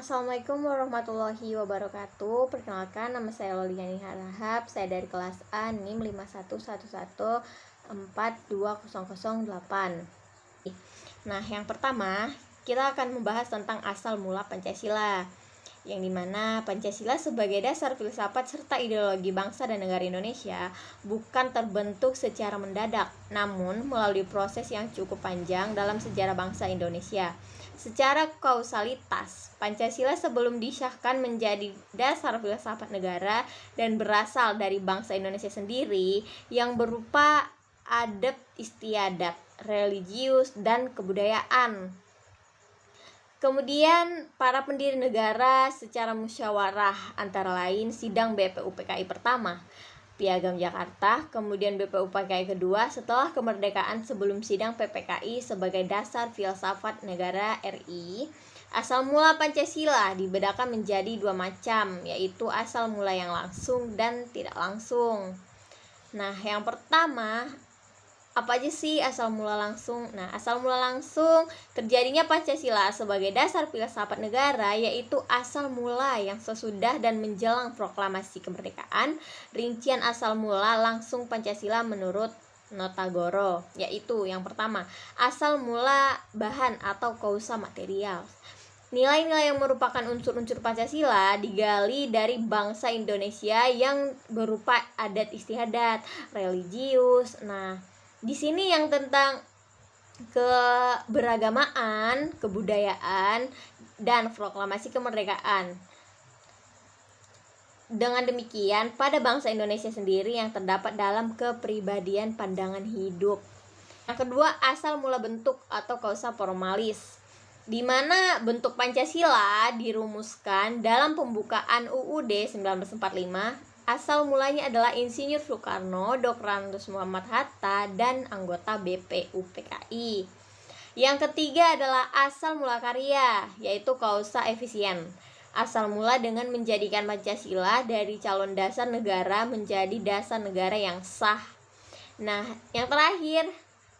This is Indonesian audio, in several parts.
Assalamualaikum warahmatullahi wabarakatuh. Perkenalkan, nama saya Loliani Harahap. Saya dari kelas A NIM 5111142008. Nah, yang pertama, kita akan membahas tentang asal mula Pancasila, yang dimana Pancasila sebagai dasar filsafat serta ideologi bangsa dan negara Indonesia bukan terbentuk secara mendadak, namun melalui proses yang cukup panjang dalam sejarah bangsa Indonesia. Secara kausalitas, Pancasila sebelum disahkan menjadi dasar filsafat negara dan berasal dari bangsa Indonesia sendiri yang berupa adat istiadat, religius, dan kebudayaan. Kemudian para pendiri negara secara musyawarah, antara lain Sidang BPUPKI pertama, Piagam Jakarta, kemudian BPUPKI kedua setelah kemerdekaan sebelum Sidang PPKI sebagai dasar filsafat negara RI. Asal mula Pancasila dibedakan menjadi dua macam, yaitu asal mula yang langsung dan tidak langsung. Nah, yang pertama, apa aja sih asal mula langsung? Nah, asal mula langsung terjadinya Pancasila sebagai dasar filsafat negara yaitu asal mula yang sesudah dan menjelang proklamasi kemerdekaan. Rincian asal mula langsung Pancasila menurut Notagoro, yaitu yang pertama, asal mula bahan atau kausa material. Nilai-nilai yang merupakan unsur-unsur Pancasila digali dari bangsa Indonesia yang berupa adat istiadat, religius. Nah, di sini yang tentang keberagamaan, kebudayaan, dan proklamasi kemerdekaan. Dengan demikian, pada bangsa Indonesia sendiri yang terdapat dalam kepribadian pandangan hidup. Yang kedua, asal mula bentuk atau causa formalis, di mana bentuk Pancasila dirumuskan dalam pembukaan UUD 1945. Asal mulanya adalah Insinyur Soekarno, Dr. Andes Muhammad Hatta, dan anggota BPUPKI. Yang ketiga adalah asal mula karya, yaitu causa efisien. Asal mula dengan menjadikan Pancasila dari calon dasar negara menjadi dasar negara yang sah. Nah, yang terakhir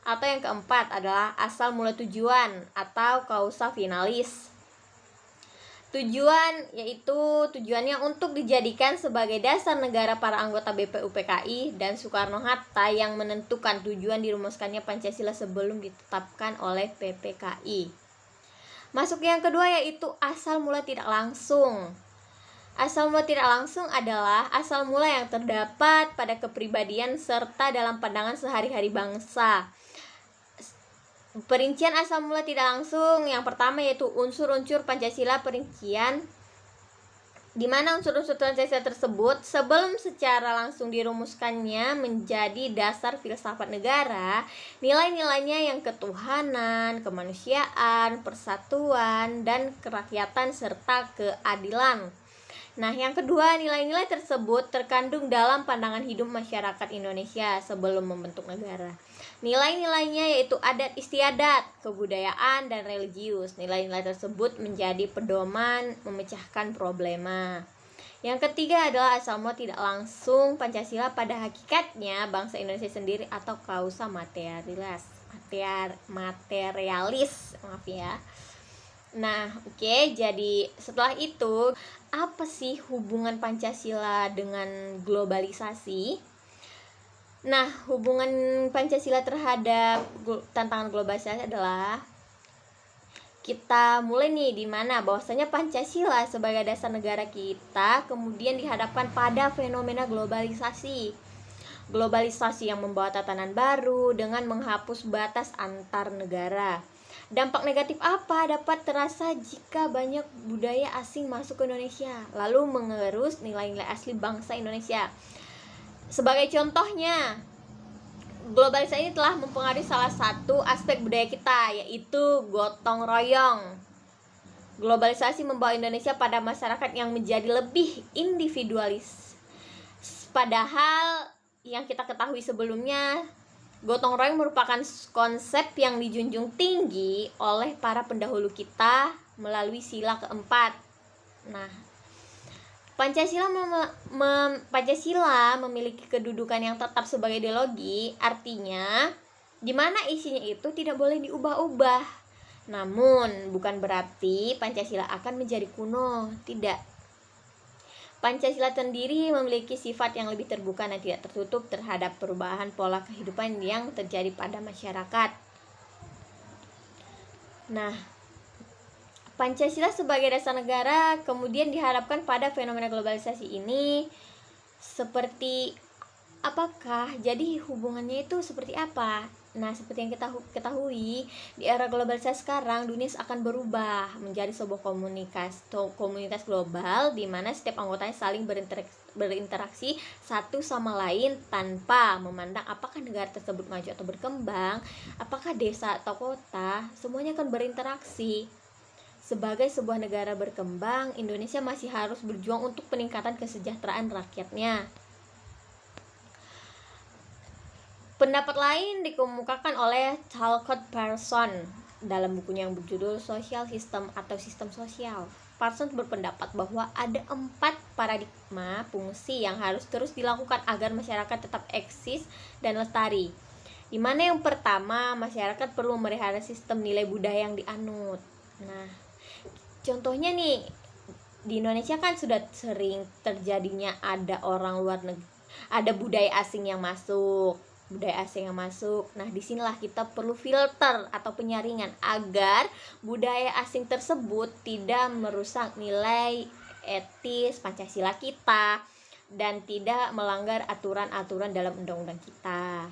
atau yang keempat adalah asal mula tujuan atau causa finalis. Tujuan yaitu tujuannya untuk dijadikan sebagai dasar negara para anggota BPUPKI dan Soekarno-Hatta yang menentukan tujuan dirumuskannya Pancasila sebelum ditetapkan oleh PPKI. Masuk yang kedua yaitu asal mula tidak langsung. Asal mula tidak langsung adalah asal mula yang terdapat pada kepribadian serta dalam pandangan sehari-hari bangsa. Perincian asal mula tidak langsung yang pertama yaitu unsur-unsur Pancasila. Perincian di mana unsur-unsur Pancasila tersebut sebelum secara langsung dirumuskannya menjadi dasar filsafat negara, nilai-nilainya yang ketuhanan, kemanusiaan, persatuan, dan kerakyatan serta keadilan. Nah, yang kedua, nilai-nilai tersebut terkandung dalam pandangan hidup masyarakat Indonesia sebelum membentuk negara. Nilai-nilainya yaitu adat istiadat, kebudayaan, dan religius. Nilai-nilai tersebut menjadi pedoman memecahkan problema. Yang ketiga adalah asal mula tidak langsung Pancasila pada hakikatnya bangsa Indonesia sendiri atau causa materialis. Maaf ya. Nah, oke, jadi setelah itu apa sih hubungan Pancasila dengan globalisasi? Nah, hubungan Pancasila terhadap tantangan globalisasi adalah kita mulai nih di mana bahwasanya Pancasila sebagai dasar negara kita kemudian dihadapkan pada fenomena globalisasi. Globalisasi yang membawa tatanan baru dengan menghapus batas antar negara. Dampak negatif apa dapat terasa jika banyak budaya asing masuk ke Indonesia, lalu mengerus nilai-nilai asli bangsa Indonesia? Sebagai contohnya, globalisasi ini telah mempengaruhi salah satu aspek budaya kita, yaitu gotong royong. Globalisasi membawa Indonesia pada masyarakat yang menjadi lebih individualis. Padahal yang kita ketahui sebelumnya, gotong royong merupakan konsep yang dijunjung tinggi oleh para pendahulu kita melalui sila keempat. Nah, Pancasila memiliki kedudukan yang tetap sebagai ideologi, artinya di mana isinya itu tidak boleh diubah-ubah. Namun, bukan berarti Pancasila akan menjadi kuno, tidak. Pancasila sendiri memiliki sifat yang lebih terbuka dan tidak tertutup terhadap perubahan pola kehidupan yang terjadi pada masyarakat. Nah, Pancasila sebagai dasar negara kemudian diharapkan pada fenomena globalisasi ini seperti apakah? Jadi hubungannya itu seperti apa? Nah, seperti yang kita ketahui, di era globalisasi sekarang dunia akan berubah menjadi sebuah komunitas global di mana setiap anggotanya saling berinteraksi satu sama lain tanpa memandang apakah negara tersebut maju atau berkembang, apakah desa atau kota, semuanya akan berinteraksi. Sebagai sebuah negara berkembang, Indonesia masih harus berjuang untuk peningkatan kesejahteraan rakyatnya. Pendapat lain dikemukakan oleh Talcott Parsons dalam bukunya yang berjudul Social System atau Sistem Sosial. Parsons berpendapat bahwa ada 4 paradigma fungsi yang harus terus dilakukan agar masyarakat tetap eksis dan lestari. Di mana yang pertama, masyarakat perlu memelihara sistem nilai budaya yang dianut. Nah, contohnya nih, di Indonesia kan sudah sering terjadinya ada orang luar negeri, ada budaya asing yang masuk. Nah, disinilah kita perlu filter atau penyaringan agar budaya asing tersebut tidak merusak nilai etis Pancasila kita dan tidak melanggar aturan-aturan dalam undang-undang kita.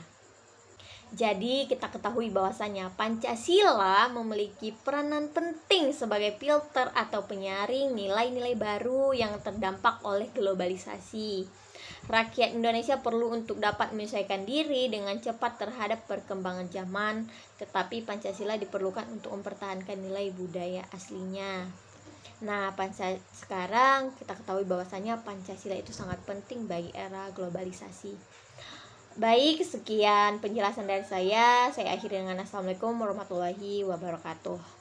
Jadi kita ketahui bahwasanya Pancasila memiliki peranan penting sebagai filter atau penyaring nilai-nilai baru yang terdampak oleh globalisasi. Rakyat Indonesia perlu untuk dapat menyesuaikan diri dengan cepat terhadap perkembangan zaman, tetapi Pancasila diperlukan untuk mempertahankan nilai budaya aslinya. Nah, sekarang kita ketahui bahwasanya Pancasila itu sangat penting bagi era globalisasi. Baik, sekian penjelasan dari saya. Saya akhiri dengan Assalamualaikum warahmatullahi wabarakatuh.